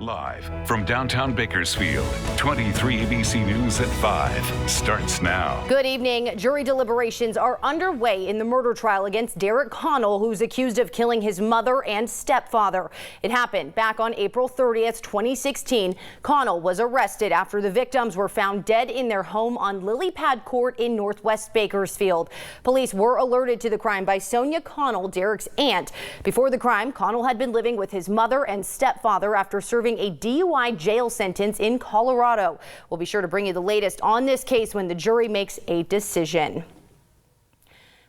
Live from downtown Bakersfield, 23 ABC News at 5 starts now. Good evening. Jury deliberations are underway in the murder trial against Derek Connell, who's accused of killing his mother and stepfather. It happened back on April 30th, 2016. Connell was arrested after the victims were found dead in their home on Lily Pad Court in Northwest Bakersfield. Police were alerted to the crime by Sonia Connell, Derek's aunt. Before the crime, Connell had been living with his mother and stepfather after serving a DUI jail sentence in Colorado. We'll be sure to bring you the latest on this case when the jury makes a decision.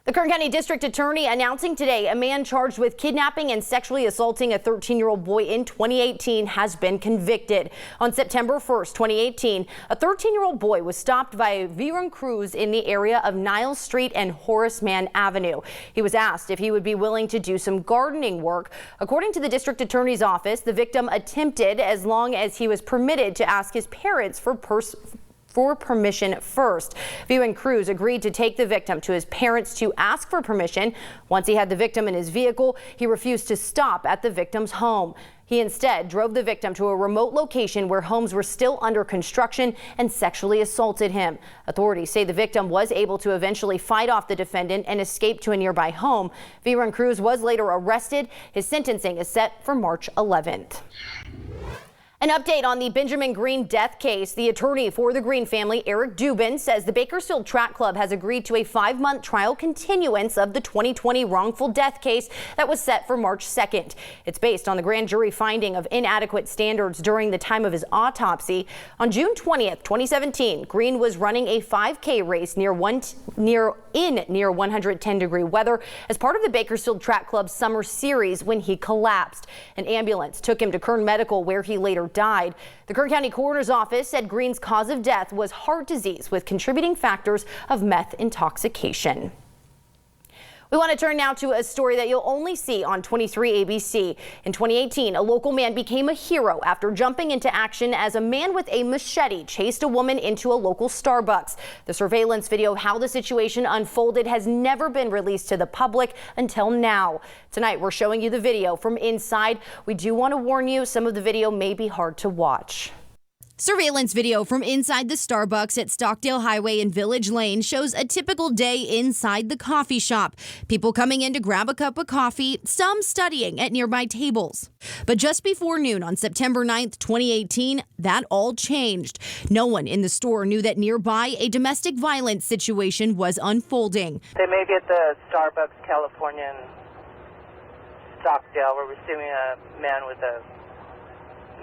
The Kern County District Attorney announcing today a man charged with kidnapping and sexually assaulting a 13-year-old boy in 2018 has been convicted. On September 1st, 2018, a 13-year-old boy was stopped by Viren Cruz in the area of Niles Street and Horace Mann Avenue. He was asked if he would be willing to do some gardening work. According to the District Attorney's office, the victim attempted as long as he was permitted to ask his parents for permission first. Viren Cruz agreed to take the victim to his parents to ask for permission. Once he had the victim in his vehicle, he refused to stop at the victim's home. He instead drove the victim to a remote location where homes were still under construction and sexually assaulted him. Authorities say the victim was able to eventually fight off the defendant and escape to a nearby home. Viren Cruz was later arrested. His sentencing is set for March 11th. An update on the Benjamin Greene death case. The attorney for the Greene family, Eric Dubin, says the Bakersfield Track Club has agreed to a 5-month trial continuance of the 2020 wrongful death case that was set for March 2nd. It's based on the grand jury finding of inadequate standards during the time of his autopsy. On June 20th, 2017, Greene was running a 5K race near 110-degree weather as part of the Bakersfield Track Club's summer series when he collapsed. An ambulance took him to Kern Medical, where he later died. The Kern County Coroner's Office said Greene's cause of death was heart disease with contributing factors of meth intoxication. We want to turn now to a story that you'll only see on 23 ABC. In 2018, a local man became a hero after jumping into action as a man with a machete chased a woman into a local Starbucks. The surveillance video of how the situation unfolded has never been released to the public until now. Tonight, we're showing you the video from inside. We do want to warn you, some of the video may be hard to watch. Surveillance video from inside the Starbucks at Stockdale Highway and Village Lane shows a typical day inside the coffee shop. People coming in to grab a cup of coffee, some studying at nearby tables. But just before noon on September 9th, 2018, that all changed. No one in the store knew that nearby a domestic violence situation was unfolding. They may be at the Starbucks, California, in Stockdale. We're receiving a man with a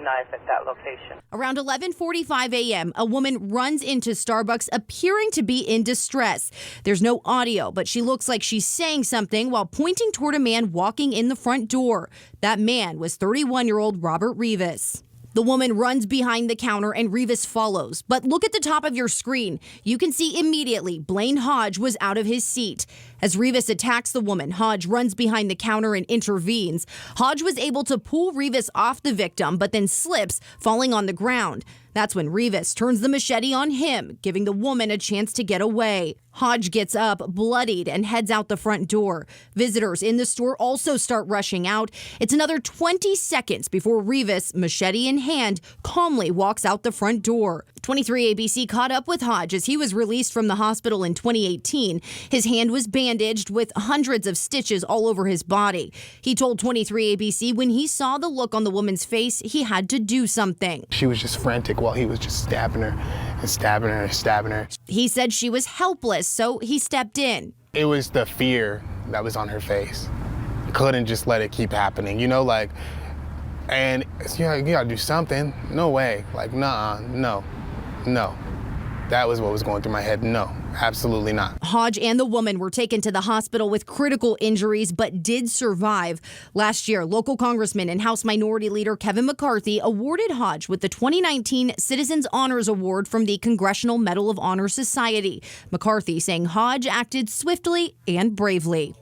knife at that location. Around 11:45 a.m., a woman runs into Starbucks appearing to be in distress. There's no audio, but she looks like she's saying something while pointing toward a man walking in the front door. That man was 31-year-old Robert Rivas. The woman runs behind the counter and Rivas follows. But look at the top of your screen. You can see immediately Blaine Hodge was out of his seat. As Rivas attacks the woman, Hodge runs behind the counter and intervenes. Hodge was able to pull Rivas off the victim, but then slips, falling on the ground. That's when Rivas turns the machete on him, giving the woman a chance to get away. Hodge gets up, bloodied, and heads out the front door. Visitors in the store also start rushing out. It's another 20 seconds before Rivas, machete in hand, calmly walks out the front door. 23 ABC caught up with Hodge as he was released from the hospital in 2018. His hand was bandaged with hundreds of stitches all over his body. He told 23 ABC when he saw the look on the woman's face, he had to do something. She was just frantic while he was just stabbing her and stabbing her and stabbing her. He said she was helpless, so he stepped in. It was the fear that was on her face. Couldn't just let it keep happening, and you gotta do something. No way, no. That was what was going through my head. No, absolutely not. Hodge and the woman were taken to the hospital with critical injuries, but did survive. Last year, local Congressman and House Minority Leader Kevin McCarthy awarded Hodge with the 2019 Citizens Honors Award from the Congressional Medal of Honor Society. McCarthy saying Hodge acted swiftly and bravely.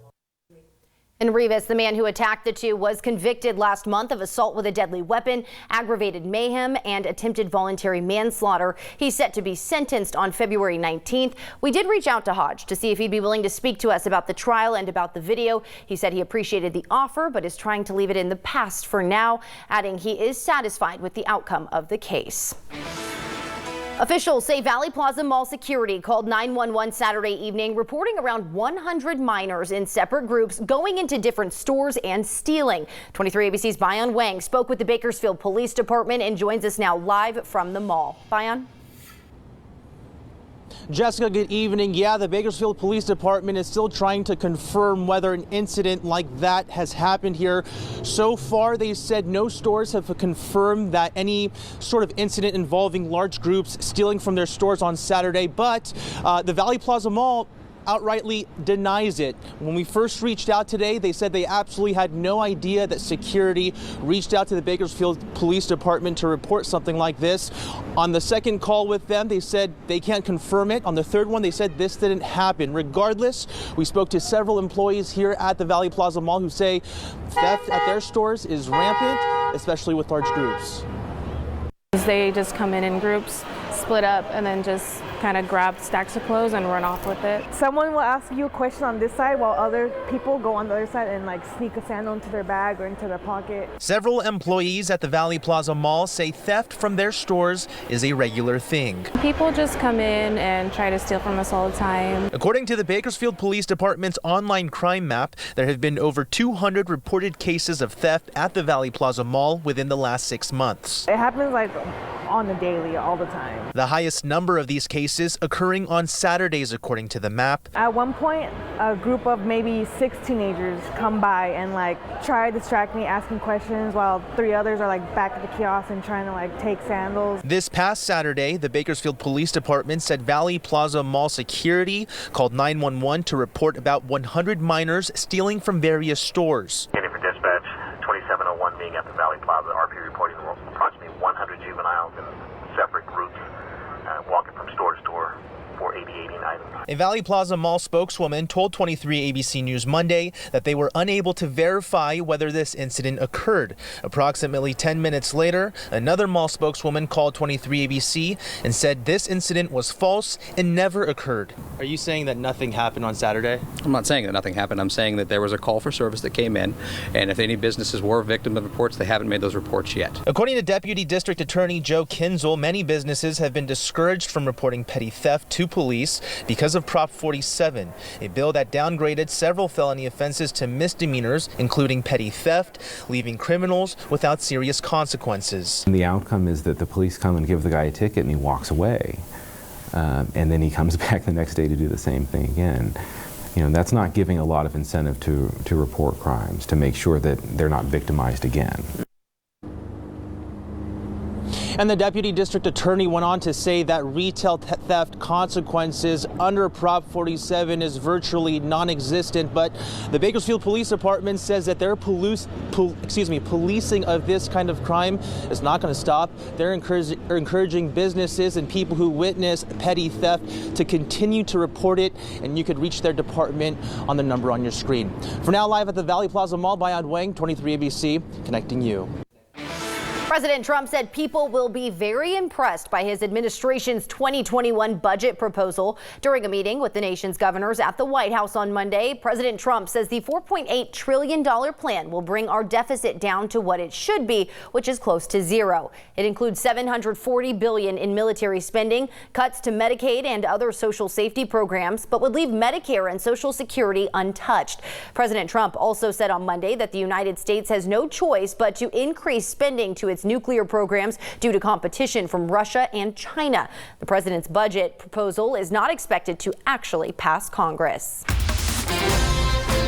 In Rivas, the man who attacked the two was convicted last month of assault with a deadly weapon, aggravated mayhem, and attempted voluntary manslaughter. He's set to be sentenced on February 19th. We did reach out to Hodge to see if he'd be willing to speak to us about the trial and about the video. He said he appreciated the offer, but is trying to leave it in the past for now, adding he is satisfied with the outcome of the case. Officials say Valley Plaza Mall security called 911 Saturday evening, reporting around 100 minors in separate groups going into different stores and stealing. 23 ABC's Bayan Wang spoke with the Bakersfield Police Department and joins us now live from the mall. Bayan? Jessica, good evening. Yeah, the Bakersfield Police Department is still trying to confirm whether an incident like that has happened here. So far, they said no stores have confirmed that any sort of incident involving large groups stealing from their stores on Saturday, but the Valley Plaza Mall outrightly denies it. When we first reached out today, they said they absolutely had no idea that security reached out to the Bakersfield Police Department to report something like this. On the second call with them, they said they can't confirm it. On the third one, they said this didn't happen. Regardless, we spoke to several employees here at the Valley Plaza Mall who say theft at their stores is rampant, especially with large groups. They just come in groups, split up, and then just kind of grab stacks of clothes and run off with it. Someone will ask you a question on this side while other people go on the other side and like sneak a sandal into their bag or into their pocket. Several employees at the Valley Plaza Mall say theft from their stores is a regular thing. People just come in and try to steal from us all the time. According to the Bakersfield Police Department's online crime map, there have been over 200 reported cases of theft at the Valley Plaza Mall within the last 6 months. It happens like on the daily, all the time. The highest number of these cases occurring on Saturdays, according to the map. At one point, a group of maybe 6 teenagers come by and like try to distract me asking questions while 3 others are like back at the kiosk and trying to like take sandals. This past Saturday, the Bakersfield Police Department said Valley Plaza Mall security called 911 to report about 100 minors stealing from various stores. For dispatch, 2701 being at the Valley Plaza, RP reporting approximately 100 juveniles in separate groups walking from store to store for 80 items. A Valley Plaza Mall spokeswoman told 23 ABC News Monday that they were unable to verify whether this incident occurred. Approximately 10 minutes later, another mall spokeswoman called 23 ABC and said this incident was false and never occurred. Are you saying that nothing happened on Saturday? I'm not saying that nothing happened. I'm saying that there was a call for service that came in, and if any businesses were victims of reports, they haven't made those reports yet. According to Deputy District Attorney Joe Kinzel, many businesses have been discouraged from reporting petty theft to police because of Prop 47, a bill that downgraded several felony offenses to misdemeanors, including petty theft, leaving criminals without serious consequences. The outcome is that the police come and give the guy a ticket and he walks away. And then he comes back the next day to do the same thing again. You know, that's not giving a lot of incentive to report crimes, to make sure that they're not victimized again. And the Deputy District Attorney went on to say that retail theft consequences under Prop 47 is virtually non-existent, but the Bakersfield Police Department says that their policing of this kind of crime is not going to stop. They're encouraging businesses and people who witness petty theft to continue to report it, and you could reach their department on the number on your screen. For now, live at the Valley Plaza Mall, Bayan Wang, 23 ABC, connecting you. President Trump said people will be very impressed by his administration's 2021 budget proposal. During a meeting with the nation's governors at the White House on Monday, President Trump says the $4.8 trillion plan will bring our deficit down to what it should be, which is close to zero. It includes $740 billion in military spending, cuts to Medicaid and other social safety programs, but would leave Medicare and Social Security untouched. President Trump also said on Monday that the United States has no choice but to increase spending to its nuclear programs due to competition from Russia and China. The president's budget proposal is not expected to actually pass Congress.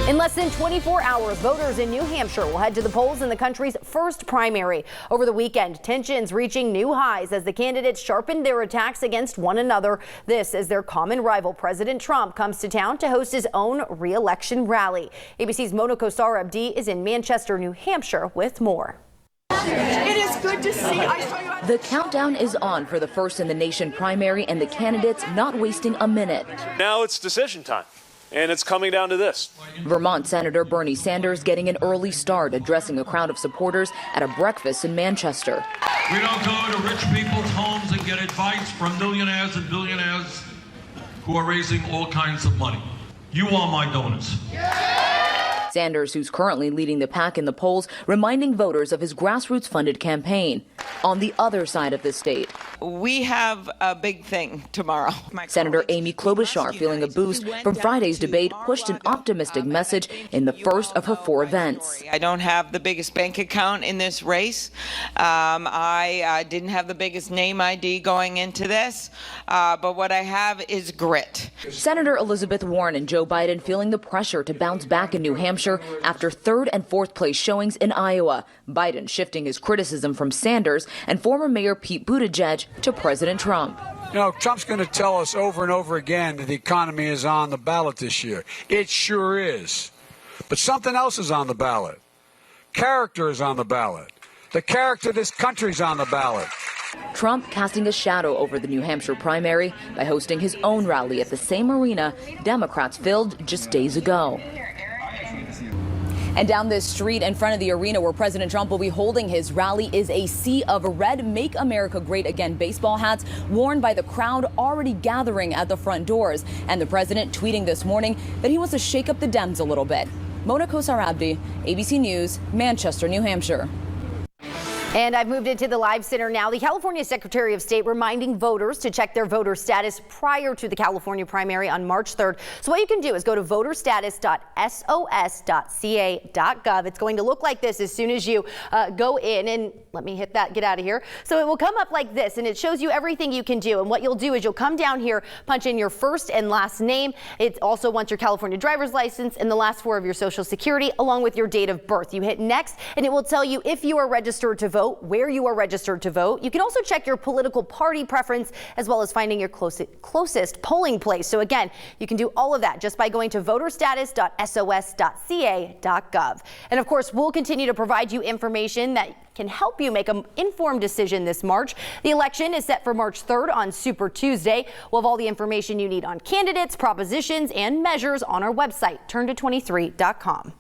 In less than 24 hours, voters in New Hampshire will head to the polls in the country's first primary. Over the weekend, tensions reaching new highs as the candidates sharpened their attacks against one another. This as their common rival, President Trump, comes to town to host his own re-election rally. ABC's Mona Kosar Abdi is in Manchester, New Hampshire with more. It is good to see. The countdown is on for the first in the nation primary, and the candidates not wasting a minute. Now it's decision time. And it's coming down to this. Vermont Senator Bernie Sanders getting an early start addressing a crowd of supporters at a breakfast in Manchester. We don't go to rich people's homes and get advice from millionaires and billionaires who are raising all kinds of money. You are my donors. Sanders, who's currently leading the pack in the polls, reminding voters of his grassroots-funded campaign. On the other side of the state, we have a big thing tomorrow. Senator Amy Klobuchar, feeling a boost from Friday's debate, pushed an optimistic message in the first of her 4 events. I don't have the biggest bank account in this race. I didn't have the biggest name ID going into this, but what I have is grit. Senator Elizabeth Warren and Joe Biden feeling the pressure to bounce back in New Hampshire after 3rd and 4th place showings in Iowa. Biden shifting his criticism from Sanders and former Mayor Pete Buttigieg to President Trump. You know, Trump's going to tell us over and over again that the economy is on the ballot this year. It sure is. But something else is on the ballot. Character is on the ballot. The character of this country is on the ballot. Trump casting a shadow over the New Hampshire primary by hosting his own rally at the same arena Democrats filled just days ago. And down this street in front of the arena where President Trump will be holding his rally is a sea of red Make America Great Again baseball hats worn by the crowd already gathering at the front doors. And the president tweeting this morning that he wants to shake up the Dems a little bit. Mona Kosar-Abdi, ABC News, Manchester, New Hampshire. And I've moved into the live center now. The California Secretary of State reminding voters to check their voter status prior to the California primary on March 3rd. So what you can do is go to voterstatus.sos.ca.gov. It's going to look like this as soon as you go in, and let me hit that, get out of here. So it will come up like this, and it shows you everything you can do. And what you'll do is you'll come down here, punch in your first and last name. It also wants your California driver's license and the last 4 of your social security, along with your date of birth. You hit next, and it will tell you if you are registered to vote, where you are registered to vote. You can also check your political party preference, as well as finding your closest polling place. So again, you can do all of that just by going to voterstatus.sos.ca.gov. And of course, we'll continue to provide you information that can help you make an informed decision this March. The election is set for March 3rd on Super Tuesday. We'll have all the information you need on candidates, propositions, and measures on our website, turn23.com.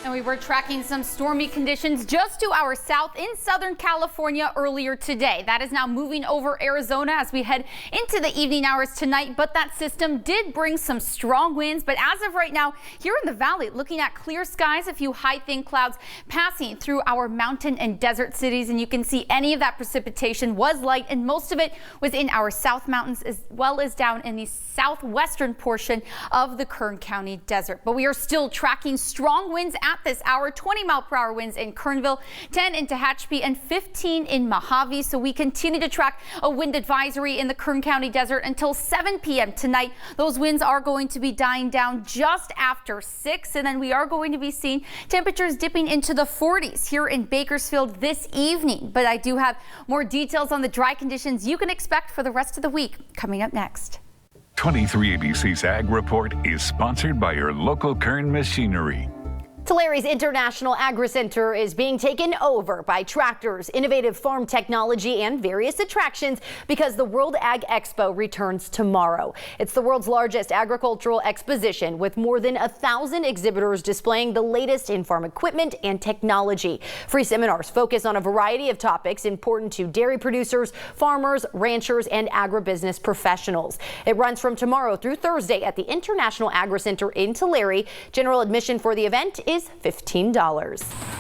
And we were tracking some stormy conditions just to our south in Southern California earlier today. That is now moving over Arizona as we head into the evening hours tonight. But that system did bring some strong winds. But as of right now, here in the valley, looking at clear skies, a few high thin clouds passing through our mountain and desert cities. And you can see any of that precipitation was light, and most of it was in our South Mountains as well as down in the southwestern portion of the Kern County desert. But we are still tracking strong winds at this hour, 20-mile-per-hour winds in Kernville, 10 in Tehachapi, and 15 in Mojave. So we continue to track a wind advisory in the Kern County desert until 7 p.m. tonight. Those winds are going to be dying down just after 6, and then we are going to be seeing temperatures dipping into the 40s here in Bakersfield this evening. But I do have more details on the dry conditions you can expect for the rest of the week coming up next. 23 ABC's Ag Report is sponsored by your local Kern Machinery. Tulsa's International Agri-Center is being taken over by tractors, innovative farm technology, and various attractions because the World Ag Expo returns tomorrow. It's the world's largest agricultural exposition with more than 1,000 exhibitors displaying the latest in farm equipment and technology. Free seminars focus on a variety of topics important to dairy producers, farmers, ranchers, and agribusiness professionals. It runs from tomorrow through Thursday at the International Agri-Center in Tulare. General admission for the event is $15.